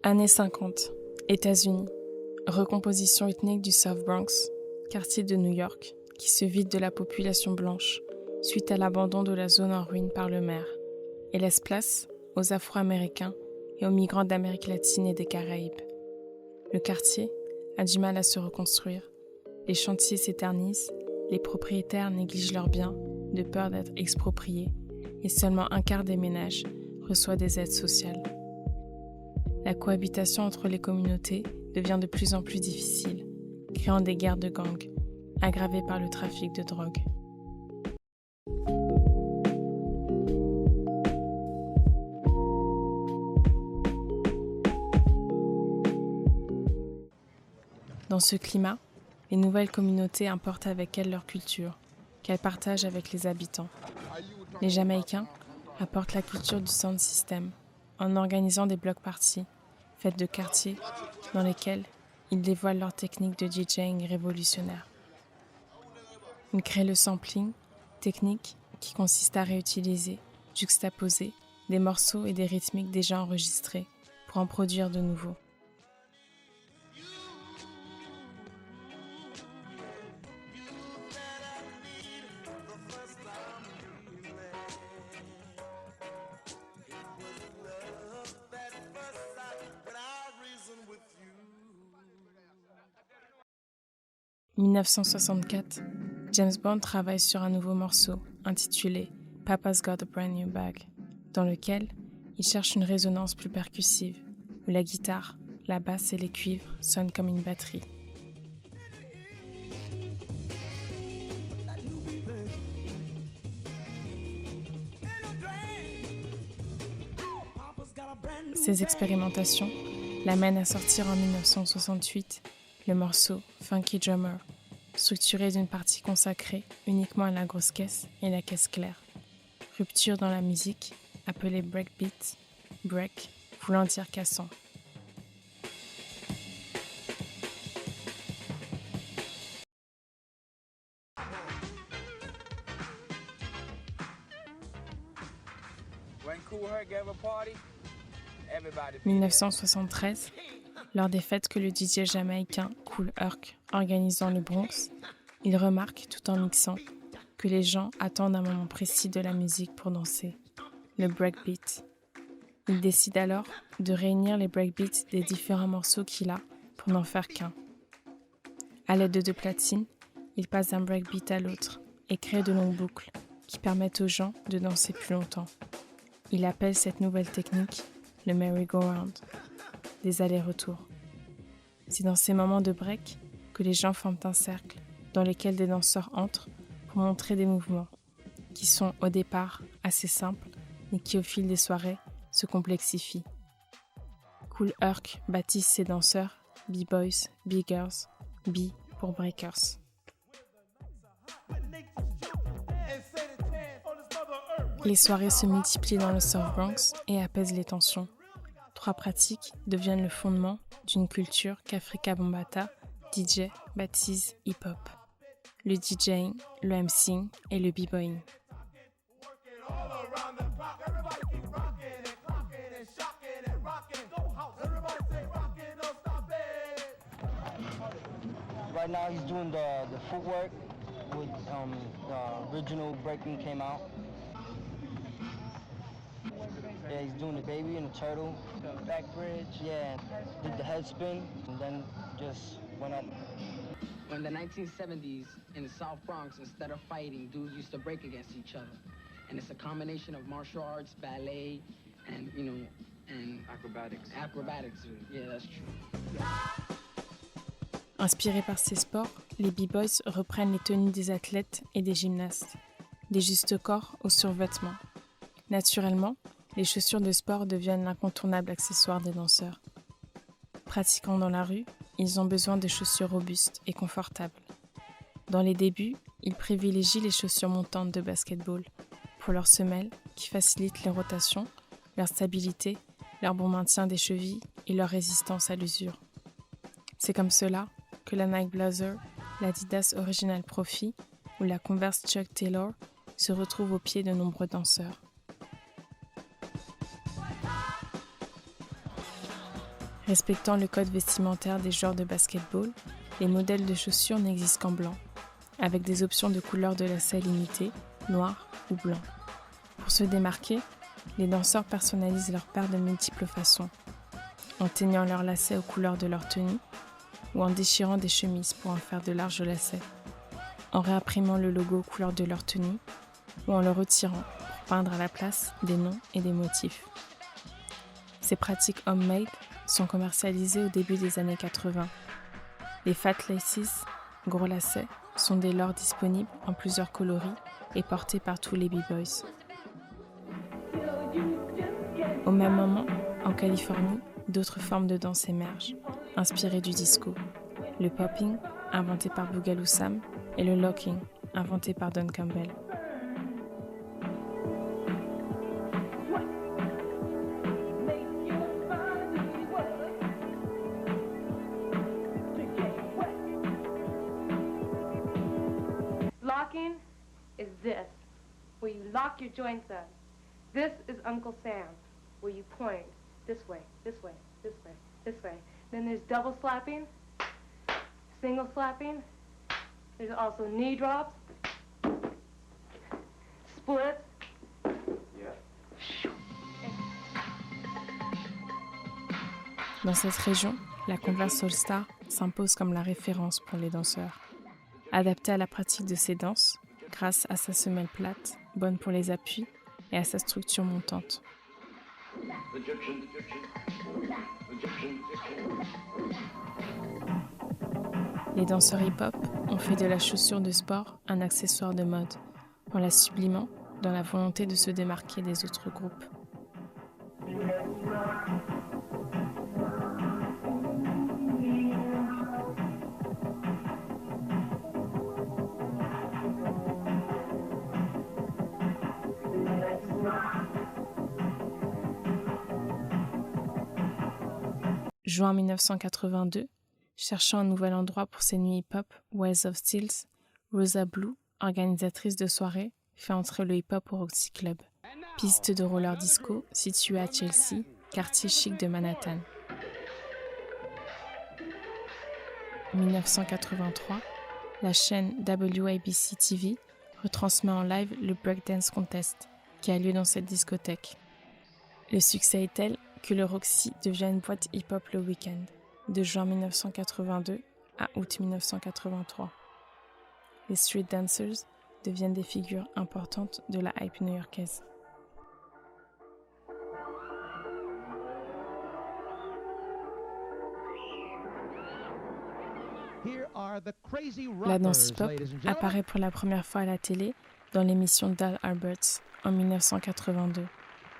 Années 50, États-Unis. Recomposition ethnique du South Bronx, quartier de New York, qui se vide de la population blanche suite à l'abandon de la zone en ruine par le maire et laisse place aux Afro-Américains et aux migrants d'Amérique latine et des Caraïbes. Le quartier a du mal à se reconstruire. Les chantiers s'éternisent, les propriétaires négligent leurs biens de peur d'être expropriés et seulement un quart des ménages reçoit des aides sociales. La cohabitation entre les communautés devient de plus en plus difficile, créant des guerres de gangs, aggravées par le trafic de drogue. Dans ce climat, les nouvelles communautés importent avec elles leur culture, qu'elles partagent avec les habitants. Les Jamaïcains apportent la culture du sound system, en organisant des block parties, faites de quartier, dans lesquelles ils dévoilent leur technique de DJing révolutionnaire. Ils créent le sampling, technique qui consiste à réutiliser, juxtaposer des morceaux et des rythmiques déjà enregistrés pour en produire de nouveaux. En 1964, James Bond travaille sur un nouveau morceau intitulé « Papa's Got a Brand New Bag », dans lequel il cherche une résonance plus percussive, où la guitare, la basse et les cuivres sonnent comme une batterie. Ces expérimentations l'amènent à sortir en 1968 le morceau « Funky Drummer », structuré d'une partie consacrée uniquement à la grosse caisse et la caisse claire. Rupture dans la musique, appelée breakbeat, break, voulant dire cassant. En 1973, lors des fêtes que le DJ jamaïcain Kool Herc organise dans le Bronx, il remarque, tout en mixant, que les gens attendent un moment précis de la musique pour danser, le breakbeat. Il décide alors de réunir les breakbeats des différents morceaux qu'il a pour n'en faire qu'un. À l'aide de 2 platines, il passe d'un breakbeat à l'autre et crée de longues boucles qui permettent aux gens de danser plus longtemps. Il appelle cette nouvelle technique le merry-go-round, des allers-retours. C'est dans ces moments de break que les gens forment un cercle dans lequel des danseurs entrent pour montrer des mouvements qui sont au départ assez simples mais qui au fil des soirées se complexifient. Kool Herc baptise ses danseurs B-Boys, B-Girls, B pour Breakers. Les soirées se multiplient dans le South Bronx et apaisent les tensions. 3 pratiques deviennent le fondement d'une culture qu'Africa Bambaataa, DJ, baptise hip-hop. Le DJing, le MCing et le b-boying. Right now he's doing the footwork with the original breaking came out. Yeah, he's doing the baby and the turtle. The back bridge. Yeah, did the head spin and then just went up. In the 1970s, in the South Bronx, instead of fighting, dudes used to break against each other. And it's a combination of martial arts, ballet, and, and acrobatics. Acrobatics, yeah, that's true. Inspirés par ces sports, les b-boys reprennent les tenues des athlètes et des gymnastes, des justes corps aux survêtements. Naturellement, les chaussures de sport deviennent l'incontournable accessoire des danseurs. Pratiquant dans la rue, ils ont besoin de chaussures robustes et confortables. Dans les débuts, ils privilégient les chaussures montantes de basketball pour leurs semelles qui facilitent les rotations, leur stabilité, leur bon maintien des chevilles et leur résistance à l'usure. C'est comme cela que la Nike Blazer, l'Adidas Original Profi ou la Converse Chuck Taylor se retrouvent aux pieds de nombreux danseurs. Respectant le code vestimentaire des joueurs de basketball, les modèles de chaussures n'existent qu'en blanc, avec des options de couleurs de lacets limitées, noir ou blanc. Pour se démarquer, les danseurs personnalisent leurs paires de multiples façons, en teignant leurs lacets aux couleurs de leur tenue ou en déchirant des chemises pour en faire de larges lacets, en réimprimant le logo aux couleurs de leur tenue ou en le retirant pour peindre à la place des noms et des motifs. Ces pratiques homemade sont commercialisées au début des années 80. Les Fat Laces, gros lacets, sont dès lors disponibles en plusieurs coloris et portés par tous les b-boys. Au même moment, en Californie, d'autres formes de danse émergent, inspirées du disco. Le popping, inventé par Boogaloo Sam, et le locking, inventé par Don Campbell. Locking is this, where you lock your joints up. This is Uncle Sam, where you point this way, this way, this way, this way. Then there's double slapping, single slapping. There's also knee drops, splits. Dans cette région, la Converse All Star s'impose comme la référence pour les danseurs. Adaptée à la pratique de ces danses, grâce à sa semelle plate, bonne pour les appuis, et à sa structure montante. Les danseurs hip-hop ont fait de la chaussure de sport un accessoire de mode, en la sublimant dans la volonté de se démarquer des autres groupes. Juin 1982, cherchant un nouvel endroit pour ses nuits hip-hop, Wells of Steels, Rosa Blue, organisatrice de soirée, fait entrer le hip-hop au Roxy Club, piste de roller disco située à Chelsea, quartier chic de Manhattan. 1983, la chaîne WABC TV retransmet en live le Breakdance Contest qui a lieu dans cette discothèque. Le succès est tel que le Roxy devient une boîte hip-hop le week-end, de juin 1982 à août 1983. Les street dancers deviennent des figures importantes de la hype new-yorkaise. La danse hip-hop apparaît pour la première fois à la télé dans l'émission d'Al Alberts en 1982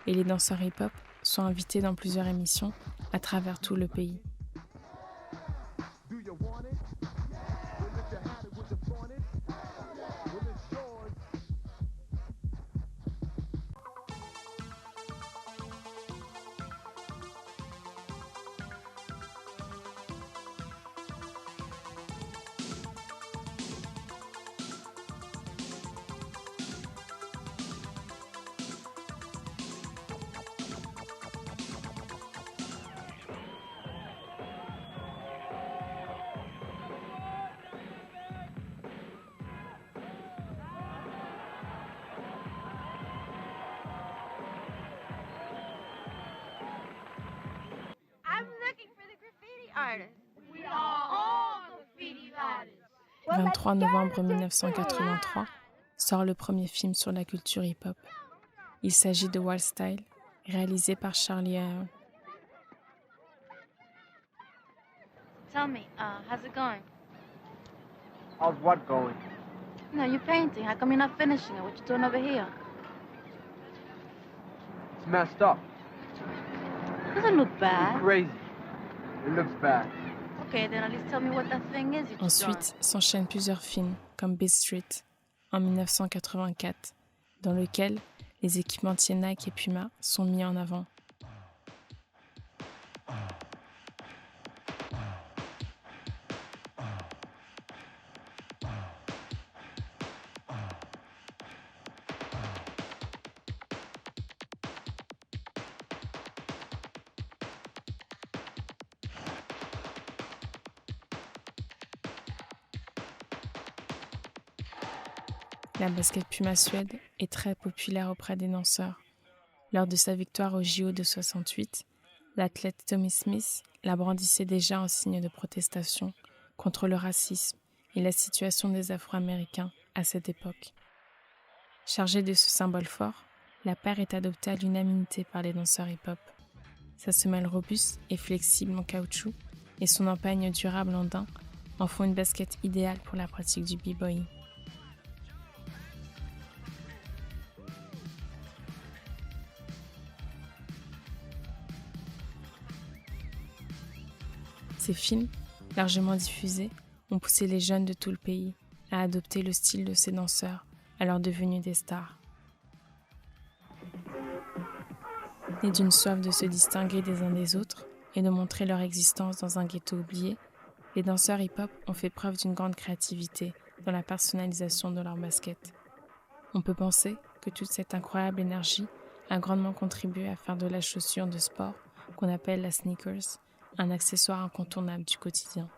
et les danseurs hip-hop sont invités dans plusieurs émissions à travers tout le pays. Le 23 novembre 1983 sort le premier film sur la culture hip-hop. Il s'agit de Wild Style, réalisé par Charlie Aaron. Tell me, how's it going? How's what going? No, you're painting. How come you're not finishing it? What you doing over here? It's messed up. Doesn't look bad. Crazy. It looks bad. Okay, then at least tell me what that thing is you're Ensuite s'enchaînent plusieurs films, comme Beat Street, en 1984, dans lequel les équipementiers Nike et Puma sont mis en avant. La basket Puma Suède est très populaire auprès des danseurs. Lors de sa victoire au JO de 68, l'athlète Tommie Smith la brandissait déjà en signe de protestation contre le racisme et la situation des Afro-Américains à cette époque. Chargée de ce symbole fort, la paire est adoptée à l'unanimité par les danseurs hip-hop. Sa semelle robuste et flexible en caoutchouc et son empeigne durable en daim en font une basket idéale pour la pratique du b-boying. Ces films, largement diffusés, ont poussé les jeunes de tout le pays à adopter le style de ces danseurs, alors devenus des stars. Nés d'une soif de se distinguer des uns des autres et de montrer leur existence dans un ghetto oublié, les danseurs hip-hop ont fait preuve d'une grande créativité dans la personnalisation de leur basket. On peut penser que toute cette incroyable énergie a grandement contribué à faire de la chaussure de sport, qu'on appelle la sneakers, un accessoire incontournable du quotidien.